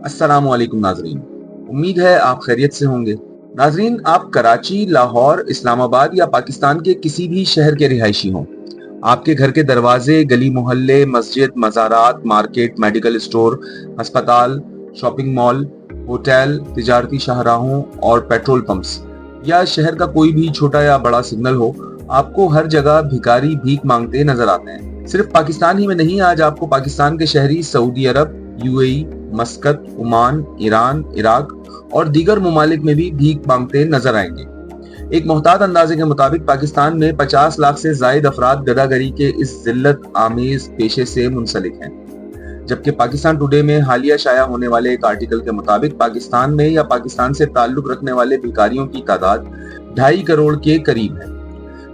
अस्सलाम वालेकुम नाजरीन, उम्मीद है आप खैरियत से होंगे। नाजरीन, आप कराची, लाहौर, इस्लामाबाद या पाकिस्तान के किसी भी शहर के रिहायशी हों, आपके घर के दरवाजे, गली मोहल्ले, मस्जिद, मज़ारात, मार्केट, मेडिकल स्टोर, अस्पताल, शॉपिंग मॉल, होटल, तिजारती शाहराहों और पेट्रोल पंप्स या शहर का कोई भी छोटा या बड़ा सिग्नल हो, आपको हर जगह भिखारी भीख मांगते नजर आते हैं। सिर्फ पाकिस्तान ही में नहीं, आज आपको पाकिस्तान के शहरी Saudi Arab, UAE, Muscat, Oman, Iran, Iraq और दीगर ममालिक में भी भीख मांगते नजर आएंगे। एक मोहतात अंदाजे के मुताबिक पाकिस्तान में 50 लाख से जायद अफराद गदागरी के इस जिल्लत आमेज पेशे से मुंसलिक हैं। जबकि पाकिस्तान टुडे में हालिया शाया होने वाले एक आर्टिकल के मुताबिक पाकिस्तान में या पाकिस्तान से ताल्लुक रखने वाले भिखारियों की तादाद 2.5 करोड़ के करीब है।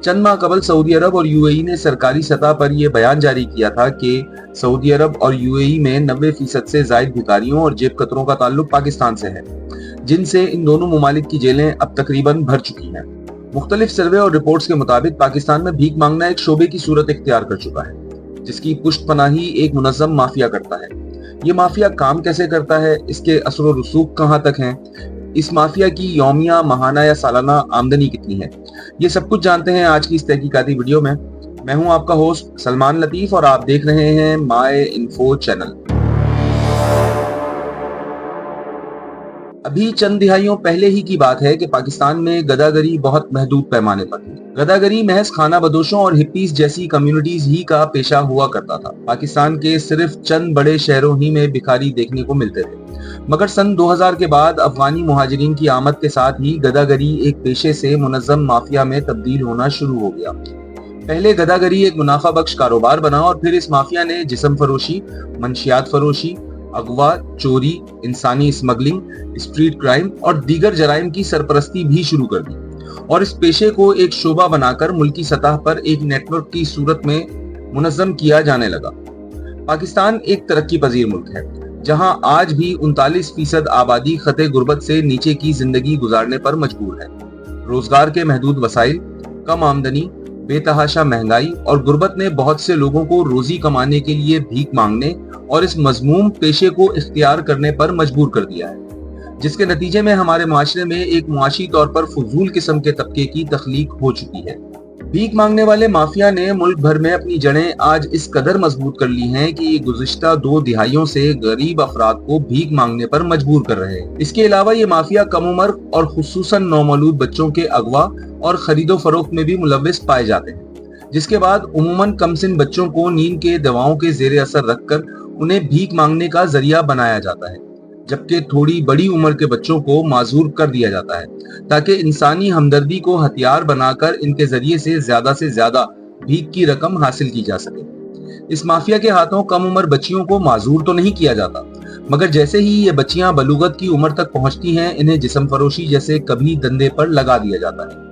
चंद माह कबल सऊदी अरब और यूएई ने सरकारी सतह पर यह बयान जारी किया था कि सऊदी अरब और यूएई में 90% से जायद भिखारियों और जेब कतरों का ताल्लुक पाकिस्तान से है, जिनसे इन दोनों ममालिक की जेलें अब तकरीबन भर चुकी हैं। मुख्तलिफ सर्वे और रिपोर्ट्स के मुताबिक पाकिस्तान में भीख मांगना एक शोबे की सूरत इख्तियार कर चुका है, जिसकी पुष्टपनाही एक मुनज़्ज़म माफिया करता है। ये माफिया काम कैसे करता है, इसके असर और रसूख कहाँ तक हैं, इस माफिया की यौमिया, माहाना या सालाना आमदनी कितनी है, ये सब कुछ जानते हैं आज की इस तहकीकाती वीडियो में। मैं हूं आपका होस्ट सलमान लतीफ और आप देख रहे हैं माय इन्फो चैनल। अभी चंद दिहाइयों पहले ही की बात है कि पाकिस्तान में गदागरी बहुत महदूद पैमाने पर थी। गदागरी महज खाना बदोशों और हिप्पीज जैसी कम्युनिटीज ही का पेशा हुआ करता था। पाकिस्तान के सिर्फ चंद बड़े शहरों ही में भिखारी देखने को मिलते थे, मगर सन 2000 के बाद अफगानी मुहाजिरीन की आमद के साथ ही गदागरी एक पेशे से मुनज़्ज़म माफिया में तब्दील होना शुरू हो गया। पहले गदागरी एक मुनाफा बख्श कारोबार बना और फिर इस माफिया ने जिस्म फरोशी, मंशियात फरोशी, अगवा, चोरी, इंसानी स्मगलिंग, स्ट्रीट क्राइम और दीगर जराइम की सरपरस्ती भी शुरू कर दी और इस पेशे को एक शोबा बनाकर मुल्की सतह पर एक नेटवर्क की सूरत में मुनज़्ज़म किया जाने लगा। पाकिस्तान एक तरक्की पजीर मुल्क है, जहां आज भी 39% आबादी खते गुर्बत से नीचे की जिंदगी गुजारने पर मजबूर है। रोजगार के महदूद वसाइल, कम आमदनी, बेतहाशा महंगाई और गुर्बत ने बहुत से लोगों को रोजी कमाने के लिए भीख मांगने और इस मजमूम पेशे को इख्तियार करने पर मजबूर कर दिया है, जिसके नतीजे में हमारे माशरे में एक मुआशी तौर पर फजूल किस्म के तबके की तख्लीक हो चुकी है। भीख मांगने वाले माफिया ने मुल्क भर में अपनी जड़ें आज इस कदर मजबूत कर ली हैं कि गुज़िश्ता 2 दिहाइयों से गरीब अफराद को भीख मांगने पर मजबूर कर रहे हैं। इसके अलावा ये माफिया कम उम्र और खुसूसन नौमौलूद बच्चों के अगवा और खरीदो फरोख्त में भी मुलव्विस पाए जाते हैं, जिसके बाद उमूमन कमसिन बच्चों को नींद के दवाओं के जेरे असर रखकर उन्हें भीख मांगने का जरिया बनाया जाता है, जबकि थोड़ी बड़ी उम्र के बच्चों को माजूर कर दिया जाता है ताकि इंसानी हमदर्दी को हथियार बनाकर इनके जरिए से ज्यादा भीख की रकम हासिल की जा सके। इस माफिया के हाथों कम उम्र बच्चियों को माजूर तो नहीं किया जाता, मगर जैसे ही ये बच्चियां बलूगत की उम्र तक पहुंचती हैं, इन्हें जिस्म फरोशी जैसे कभी धंधे पर लगा दिया जाता है।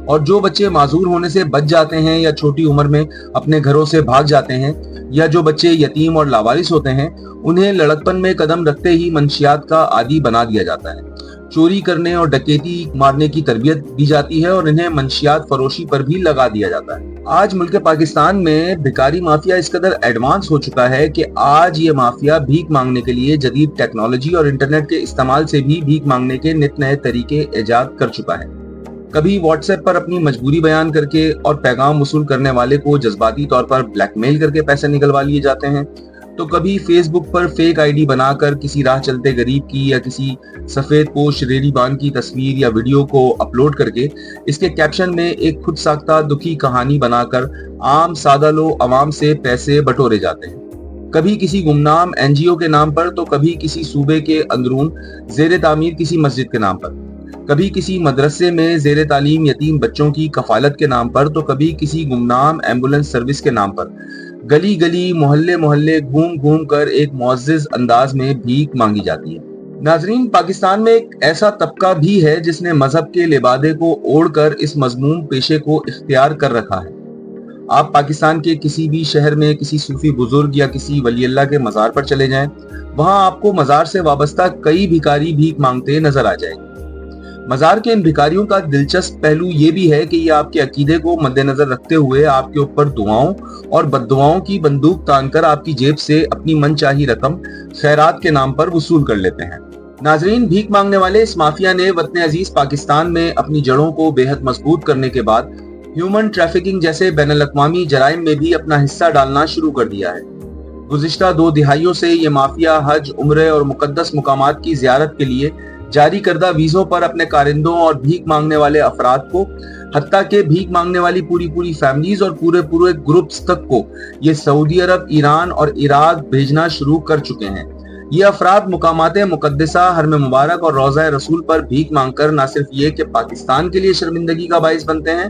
और जो बच्चे माजूर होने से बच जाते हैं या छोटी उम्र में अपने घरों से भाग जाते हैं, या जो बच्चे यतीम और लावारिस होते हैं, उन्हें लड़कपन में कदम रखते ही मंशियात का आदी बना दिया जाता है। चोरी करने और डकैती मारने की तरबियत दी जाती है और इन्हें मंशियात फरोशी पर भी लगा दिया जाता है। आज मुल्क पाकिस्तान में भिखारी माफिया इस कदर एडवांस हो चुका है कि आज ये माफिया भीख मांगने के लिए जदीद टेक्नोलॉजी और इंटरनेट के इस्तेमाल से भी भीख मांगने के नित नए तरीके ईजाद कर चुका है। कभी व्हाट्सएप पर अपनी मजबूरी बयान करके और पैगाम वसूल करने वाले को जज्बाती तौर पर ब्लैकमेल करके पैसे निकलवा लिए जाते हैं, तो कभी फेसबुक पर फेक आईडी बनाकर किसी राह चलते गरीब की या किसी सफेद पोश रेडीबान की तस्वीर या वीडियो को अपलोड करके इसके कैप्शन में एक खुद साख्ता दुखी कहानी बनाकर आम सादा लोग अवाम से पैसे बटोरे जाते हैं। कभी किसी गुमनाम एनजीओ के नाम पर, तो कभी किसी सूबे के अंदरून जेर तामीर किसी मस्जिद के नाम पर, कभी किसी मदरसे में जेर तालीम यतीम बच्चों की कफालत के नाम पर, तो कभी किसी गुमनाम एम्बुलेंस सर्विस के नाम पर गली गली मोहल्ले मोहल्ले घूम घूम कर एक मुअज़्ज़िज़ अंदाज में भीख मांगी जाती है। नाजरीन, पाकिस्तान में एक ऐसा तबका भी है जिसने मजहब के लिबादे को ओढ़कर इस मजमूम पेशे को इख्तियार कर रखा है। आप पाकिस्तान के किसी भी शहर में किसी सूफी बुजुर्ग या किसी वली अल्लाह के मजार पर चले जाएं, वहां आपको मजार से वाबस्ता कई भिखारी भीख मांगते नजर आ जाएंगे। मजार के इन भिखारियों का दिलचस्प पहलू ये भी है कि ये आपके अकीदे को मद्देनजर रखते हुए आपके ऊपर दुआओं और बद्दुआओं की बंदूक तानकर आपकी जेब से अपनी मनचाही रकम खैरात के नाम पर वसूल कर लेते हैं। नाजरीन, भीख मांगने वाले इस माफिया ने वतन अजीज पाकिस्तान में अपनी जड़ों को बेहद मजबूत करने के बाद ह्यूमन ट्रैफिकिंग जैसे बैनुल-अक़वामी जराइम में भी अपना हिस्सा डालना शुरू कर दिया है। गुज़िश्ता 2 दिहाइयों से ये माफिया हज, उम्रे और मुकद्दस मुकामात की ज़ियारत के लिए जारी करदा वीज़ों पर अपने कारिंदों और भीख मांगने वाले अफराद को, हत्ता के भीख मांगने वाली पूरी फैमिलीज और पूरे ग्रुप्स तक को ये सऊदी अरब, ईरान और इराक भेजना शुरू कर चुके हैं। ये अफराद मुकामात मुकद्दसा, हरम मुबारक और रोज़ा रसूल पर भीख मांगकर न सिर्फ ये कि पाकिस्तान के लिए शर्मिंदगी का बाइस बनते हैं,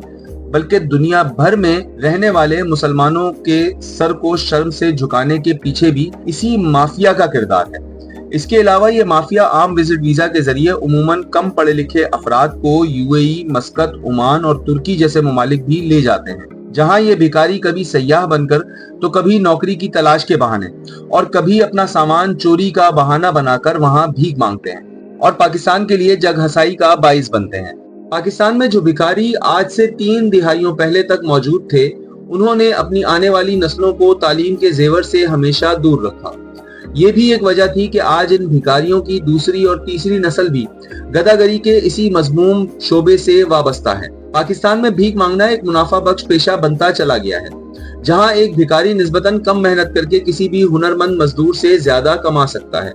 बल्कि दुनिया भर में रहने वाले मुसलमानों के सर को शर्म से झुकाने के पीछे भी इसी माफिया का किरदार है। इसके अलावा ये माफिया आम विजिट वीजा के जरिए उमूमन कम पढ़े लिखे अफराद को यूएई, मस्कत, ओमान और तुर्की जैसे ममालिक भी ले जाते हैं, जहां ये भिखारी कभी सयाह बनकर तो कभी नौकरी की तलाश के बहाने और कभी अपना सामान चोरी का बहाना बनाकर वहां भीख मांगते हैं और पाकिस्तान के लिए जग हसाई का बाइस बनते हैं। पाकिस्तान में जो भिखारी आज से 3 दिहाइयों पहले तक मौजूद थे, उन्होंने अपनी आने वाली नस्लों को तालीम के जेवर से हमेशा दूर रखा। ये भी एक वजह थी कि आज इन भिखारियों की दूसरी और तीसरी नस्ल भी गदागरी के इसी मजमूम शोबे से वाबस्ता है। पाकिस्तान में भीख मांगना एक मुनाफा बख्श पेशा बनता चला गया है, जहां एक भिखारी निस्बतन कम मेहनत करके किसी भी हुनरमंद मजदूर से ज्यादा कमा सकता है।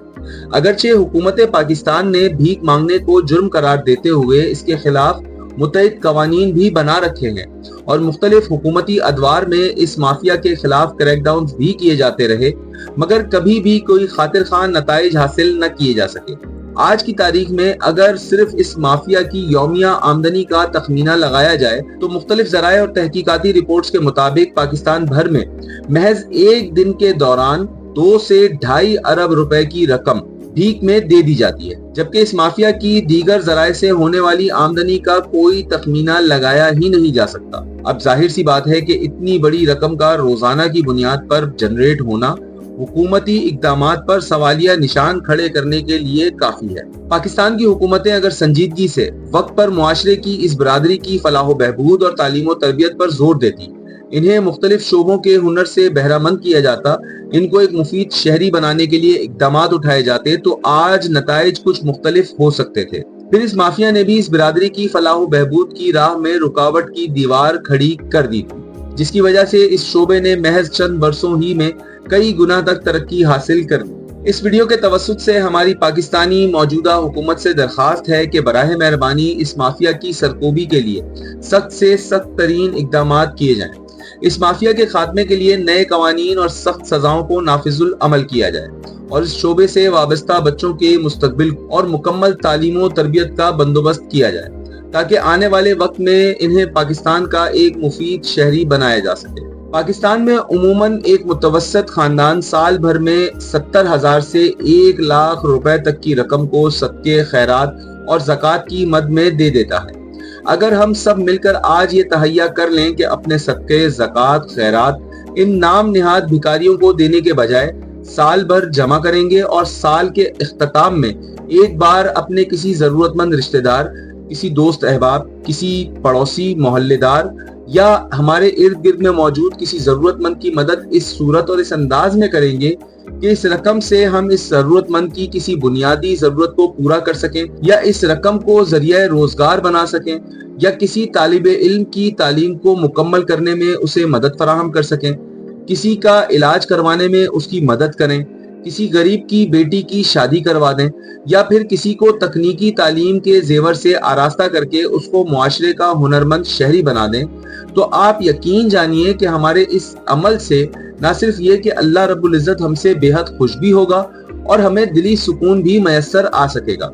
अगरचे हुकूमत पाकिस्तान ने भीख मांगने को जुर्म करार देते हुए इसके खिलाफ मुतअद्दिद कवानीन भी बना रखे हैं और मुख्तलिफ हुकूमती अदवार में इस माफिया के खिलाफ क्रैकडाउन भी किए जाते रहे, मगर कभी भी कोई खातिर खान नताइज हासिल न किए जा सके। आज की तारीख में अगर सिर्फ इस माफिया की यौमिया आमदनी का तखमीना लगाया जाए तो मुख्तलिफ ज़राए और तहकीकाती रिपोर्ट्स के मुताबिक पाकिस्तान भर में महज एक दिन के दौरान 2 से 2.5 अरब रुपए की रकम भीख में दे दी जाती है, जबकि इस माफिया की दीगर जराए से होने वाली आमदनी का कोई तखमीना लगाया ही नहीं जा सकता। अब जाहिर सी बात है कि इतनी बड़ी रकम का रोजाना की बुनियाद पर जनरेट होना हुकूमती इक़दामात पर सवालिया निशान खड़े करने के लिए काफी है। पाकिस्तान की हुकूमतें अगर संजीदगी से वक्त पर मुआशरे की इस बरादरी की फलाह बहबूद और तालीम और तरबियत पर जोर देती, इन्हें मुख्तलिफ शोबों के हुनर से बहरामंद किया जाता, इनको एक मुफीद शहरी बनाने के लिए इक़दामात उठाए जाते, तो आज नताइज कुछ मुख्तलिफ हो सकते थे। फिर इस माफिया ने भी इस बिरादरी की फलाह बहबूद की राह में रुकावट की दीवार खड़ी कर दी थी, जिसकी वजह से इस शोबे ने महज चंद बरसों ही में कई गुना तक तरक्की हासिल कर दी। इस वीडियो के तवस्सुत से हमारी पाकिस्तानी मौजूदा हुकूमत से दरखास्त है कि बराह मेहरबानी इस माफिया की सरकोबी के लिए सख्त से सख्त तरीन इक़दामात किए जाएं। इस माफिया के खात्मे के लिए नए कवानीन और सख्त सजाओं को नाफिजुल अमल किया जाए और इस शोबे से वाबस्ता बच्चों के मुस्तकबिल और मुकम्मल तालीम और तरबियत का बंदोबस्त किया जाए, ताकि आने वाले वक्त में इन्हें पाकिस्तान का एक मुफीद शहरी बनाया जा सके। पाकिस्तान में उमूमन एक मुतवस्सत खानदान साल भर में 70,000 से 1 लाख रुपए तक की रकम को सदके, खैरात और ज़कात की मद में दे देता है। अगर हम सब मिलकर आज ये तहैया कर लें कि अपने सदके, ज़कात, खैरात इन नाम निहाद भिखारियों को देने के बजाय साल भर जमा करेंगे और साल के इख्तिताम में एक बार अपने किसी जरूरतमंद रिश्तेदार, किसी दोस्त अहबाब, किसी पड़ोसी, मोहल्लेदार या हमारे इर्द गिर्द में मौजूद किसी जरूरतमंद की मदद इस सूरत और इस अंदाज में करेंगे कि इस रकम से हम इस जरूरतमंद की किसी बुनियादी जरूरत को पूरा कर सकें, या इस रकम को जरिया रोजगार बना सकें, या किसी तालिबे इल्म की तालीम को मुकम्मल करने में उसे मदद फराहम कर सकें, किसी का इलाज करवाने में उसकी मदद करें, किसी गरीब की बेटी की शादी करवा दें, या फिर किसी को तकनीकी तालीम के जेवर से आरास्ता करके उसको मुआशरे का हुनरमंद शहरी बना दें, तो आप यकीन जानिए कि हमारे इस अमल से न सिर्फ ये कि अल्लाह रब्बुल इज्जत हमसे बेहद खुश भी होगा और हमें दिली सुकून भी मैसर आ सकेगा,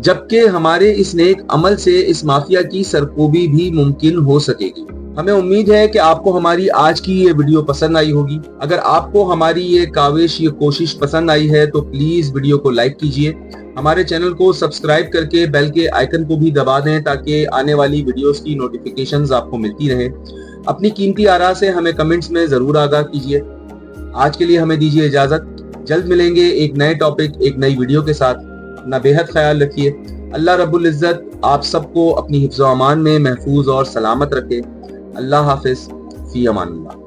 जबकि हमारे इस नेक अमल से इस माफिया की सरकोबी भी मुमकिन हो सकेगी। हमें उम्मीद है कि आपको हमारी आज की ये वीडियो पसंद आई होगी। अगर आपको हमारी ये काविश, ये कोशिश पसंद आई है तो प्लीज वीडियो को लाइक कीजिए, हमारे चैनल को सब्सक्राइब करके बेल के आइकन को भी दबा दें ताकि आने वाली वीडियोस की नोटिफिकेशंस आपको मिलती रहे। अपनी कीमती आरा से हमें कमेंट्स में जरूर आगाह कीजिए। आज के लिए हमें दीजिए इजाजत। जल्द मिलेंगे एक नए टॉपिक, एक नई वीडियो के साथ। अपना बेहद ख्याल रखिए। اللہ رب العزت آپ سب کو اپنی حفظ و امان میں محفوظ اور سلامت رکھے۔ اللہ حافظ، فی امان اللہ۔